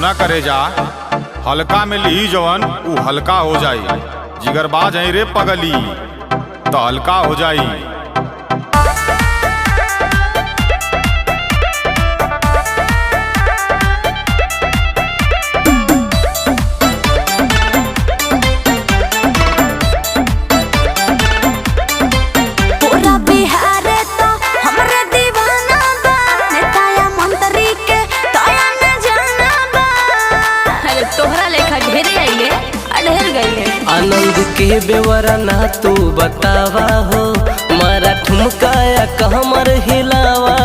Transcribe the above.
सुना करे जा, हल्का में ली जवन ऊ हल्का हो जाई। जिगरबाज है रे पगली, तो हल्का हो जाई। आनंद के बेवरा ना तू बतावा हो, मारा ठुमकाया कहमर हिलावा